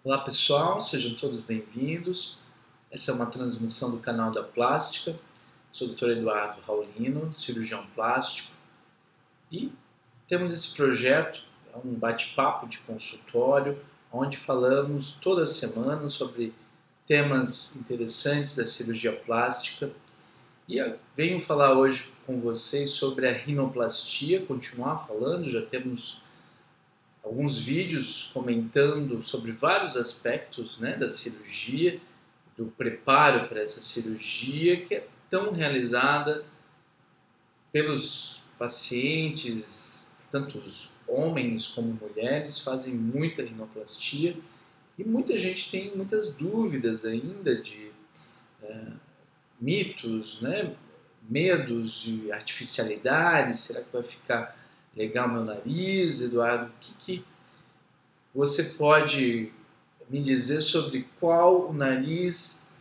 Olá pessoal, sejam todos bem-vindos. Essa é uma transmissão do canal da Plástica. Sou o Dr. Eduardo Raulino, cirurgião plástico. E temos esse projeto, é um bate-papo de consultório, onde falamos toda semana sobre temas interessantes da cirurgia plástica. E venho falar hoje com vocês sobre a rinoplastia, continuar falando, já temos alguns vídeos comentando sobre vários aspectos, da cirurgia, do preparo para essa cirurgia que é tão realizada pelos pacientes, tanto os homens como mulheres fazem muita rinoplastia e muita gente tem muitas dúvidas ainda de mitos, medos de artificialidade. Será que vai ficar legal meu nariz? Eduardo, o que você pode me dizer sobre qual o nariz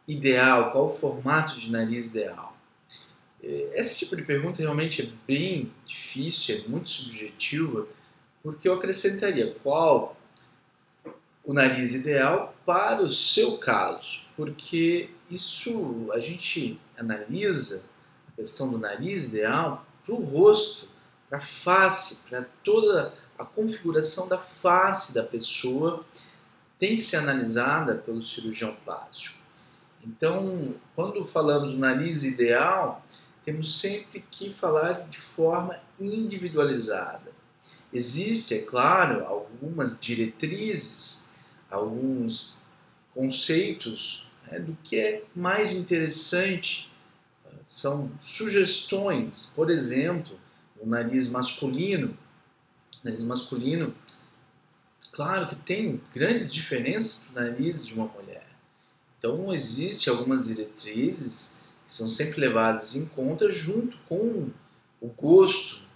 ideal, qual o formato de nariz ideal? Esse tipo de pergunta realmente é bem difícil, é muito subjetiva, porque eu acrescentaria qual o nariz ideal para o seu caso, porque isso a gente analisa a questão do nariz ideal para o rosto, para a face, para toda a configuração da face da pessoa tem que ser analisada pelo cirurgião plástico. Então, quando falamos do nariz ideal, temos sempre que falar de forma individualizada. Existe, é claro, algumas diretrizes, alguns conceitos do que é mais interessante, são sugestões. Por exemplo, o nariz masculino, claro que tem grandes diferenças do nariz de uma mulher. Então, existem algumas diretrizes que são sempre levadas em conta junto com o gosto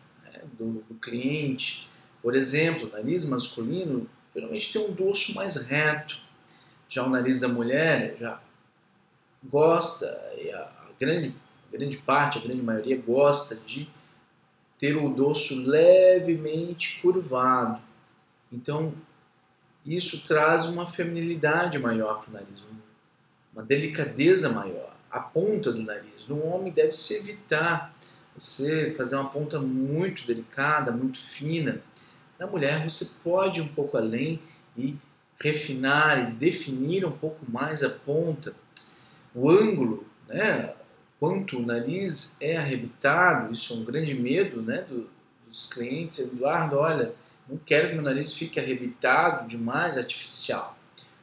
do cliente. Por exemplo, o nariz masculino geralmente tem um dorso mais reto. Já o nariz da mulher já gosta, e a grande parte, a grande maioria gosta de ter o dorso levemente curvado. Então, isso traz uma feminilidade maior para o nariz, uma delicadeza maior. A ponta do nariz. No homem deve-se evitar você fazer uma ponta muito delicada, muito fina. Na mulher você pode ir um pouco além e refinar e definir um pouco mais a ponta. O ângulo, quanto o nariz é arrebitado, isso é um grande medo dos clientes. Eduardo, olha, não quero que meu nariz fique arrebitado demais, artificial.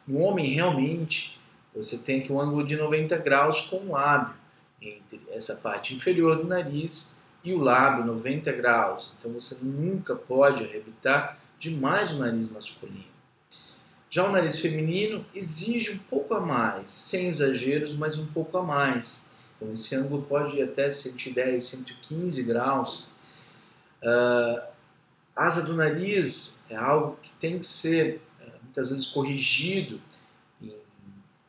No homem, realmente, você tem aqui um ângulo de 90 graus com o lábio, entre essa parte inferior do nariz e o lábio, 90 graus. Então você nunca pode arrebitar demais o nariz masculino. Já o nariz feminino exige um pouco a mais, sem exageros, mas um pouco a mais. Então esse ângulo pode ir até 110, 115 graus. A asa do nariz é algo que tem que ser muitas vezes corrigido em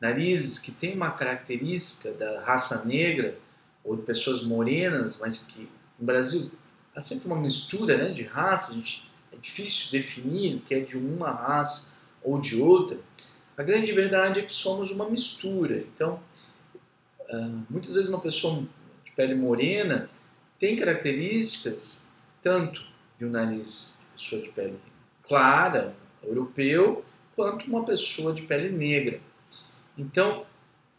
narizes que têm uma característica da raça negra ou de pessoas morenas, mas que no Brasil há sempre uma mistura de raças, é difícil definir o que é de uma raça ou de outra. A grande verdade é que somos uma mistura. Então, muitas vezes uma pessoa de pele morena tem características tanto de um nariz de pessoa de pele clara, europeu, quanto uma pessoa de pele negra. Então,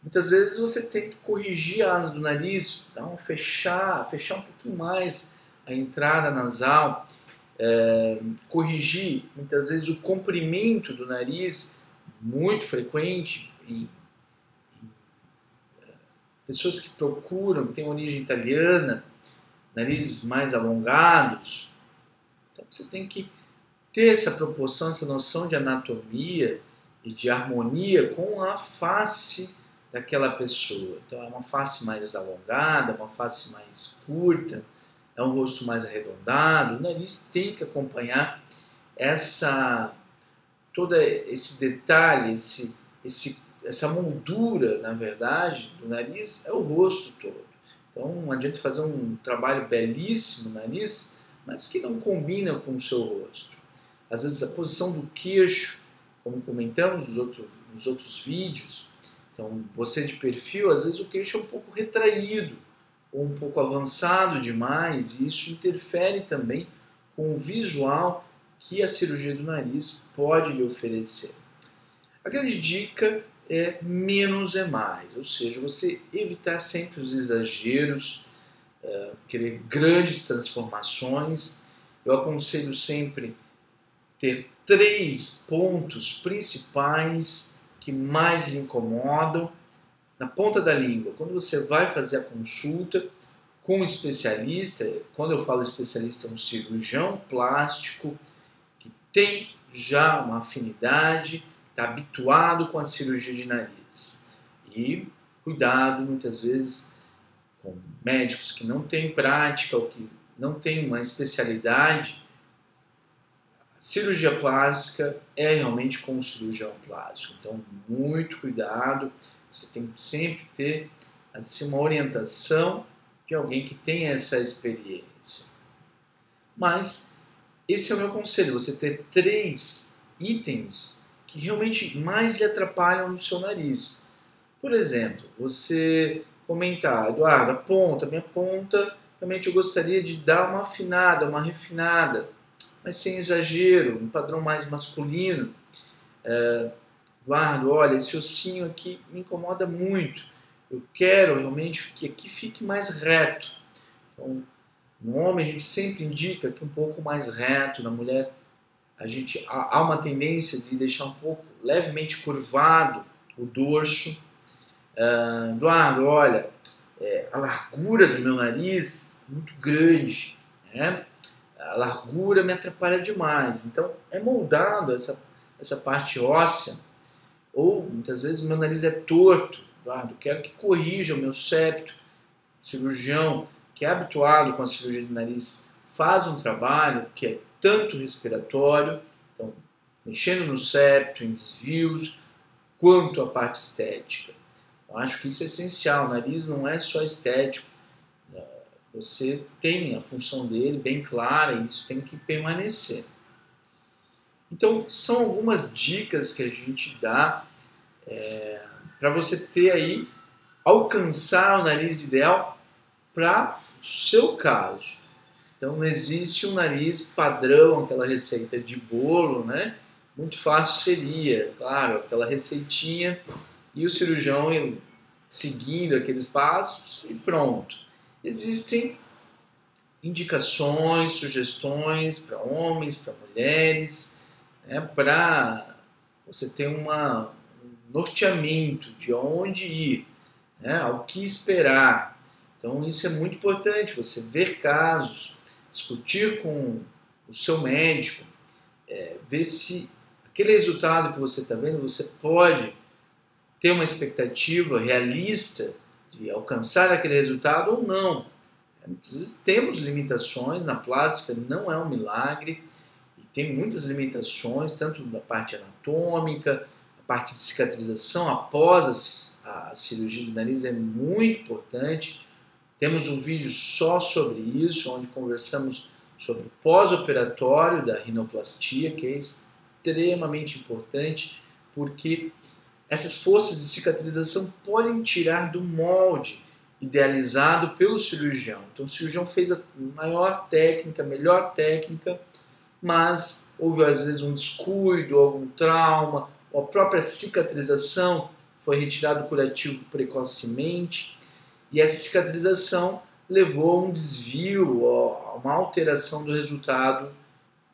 muitas vezes você tem que corrigir a asa do nariz, fechar um pouquinho mais a entrada nasal, corrigir muitas vezes o comprimento do nariz, muito frequente em pessoas que procuram, têm origem italiana, narizes mais alongados. Então você tem que ter essa proporção, essa noção de anatomia e de harmonia com a face daquela pessoa. Então é uma face mais alongada, uma face mais curta, é um rosto mais arredondado. O nariz tem que acompanhar todo esse detalhe, essa moldura, na verdade, do nariz é o rosto todo. Então não adianta fazer um trabalho belíssimo no nariz, mas que não combina com o seu rosto. Às vezes a posição do queixo como comentamos nos outros vídeos. Então, você de perfil, às vezes o queixo é um pouco retraído ou um pouco avançado demais, e isso interfere também com o visual que a cirurgia do nariz pode lhe oferecer. A grande dica é menos é mais, ou seja, você evitar sempre os exageros, querer grandes transformações. Eu aconselho sempre ter 3 pontos principais que mais lhe incomodam na ponta da língua. Quando você vai fazer a consulta com um especialista, quando eu falo especialista, é um cirurgião plástico que tem já uma afinidade, está habituado com a cirurgia de nariz. E cuidado, muitas vezes, com médicos que não têm prática ou que não têm uma especialidade. Cirurgia plástica é realmente com o cirurgião plástico, então muito cuidado, você tem que sempre ter assim, uma orientação de alguém que tenha essa experiência. Mas esse é o meu conselho, você ter 3 itens que realmente mais lhe atrapalham no seu nariz. Por exemplo, você comentar, Eduardo, minha ponta, realmente eu gostaria de dar uma afinada, uma refinada, mas sem exagero, um padrão mais masculino. Eduardo, olha, esse ossinho aqui me incomoda muito. Eu quero realmente que aqui fique mais reto. Então, no homem a gente sempre indica que um pouco mais reto, na mulher há uma tendência de deixar um pouco levemente curvado o dorso. Eduardo, olha, a largura do meu nariz é muito grande, né? A largura me atrapalha demais. Então, é moldado essa parte óssea. Ou, muitas vezes, o meu nariz é torto. Eduardo, quero que corrija o meu septo. O cirurgião que é habituado com a cirurgia de nariz faz um trabalho que é tanto respiratório, então, mexendo no septo, em desvios, quanto a parte estética. Eu acho que isso é essencial. O nariz não é só estético. Você tem a função dele bem clara e isso tem que permanecer. Então, são algumas dicas que a gente dá para você ter aí, alcançar o nariz ideal para o seu caso. Então, não existe um nariz padrão, aquela receita de bolo, né? Muito fácil seria, claro, aquela receitinha e o cirurgião seguindo aqueles passos e pronto. Existem indicações, sugestões para homens, para mulheres, né, para você ter um norteamento de onde ir, né, ao que esperar. Então isso é muito importante, você ver casos, discutir com o seu médico, ver se aquele resultado que você está vendo, você pode ter uma expectativa realista de alcançar aquele resultado ou não. Muitas vezes temos limitações, na plástica não é um milagre, e tem muitas limitações, tanto da parte anatômica, a parte de cicatrização após a cirurgia do nariz é muito importante. Temos um vídeo só sobre isso, onde conversamos sobre o pós-operatório da rinoplastia, que é extremamente importante, porque essas forças de cicatrização podem tirar do molde idealizado pelo cirurgião. Então o cirurgião fez a maior técnica, a melhor técnica, mas houve às vezes um descuido, algum trauma, ou a própria cicatrização foi retirado o curativo precocemente, e essa cicatrização levou a um desvio, a uma alteração do resultado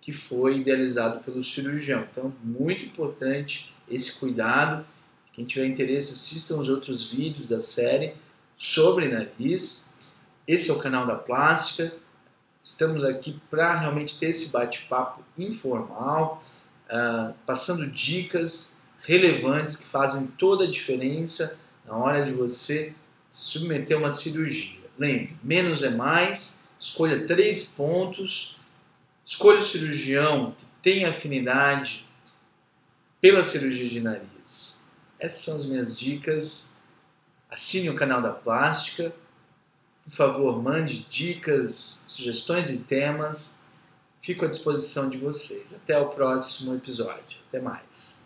que foi idealizado pelo cirurgião. Então, muito importante esse cuidado. Quem tiver interesse, assista os outros vídeos da série sobre nariz. Esse é o canal da Plástica. Estamos aqui para realmente ter esse bate-papo informal, passando dicas relevantes que fazem toda a diferença na hora de você se submeter a uma cirurgia. Lembre, menos é mais, escolha 3 pontos, escolha o cirurgião que tem afinidade pela cirurgia de nariz. Essas são as minhas dicas. Assine o canal da Plástica. Por favor, mande dicas, sugestões e temas. Fico à disposição de vocês. Até o próximo episódio. Até mais.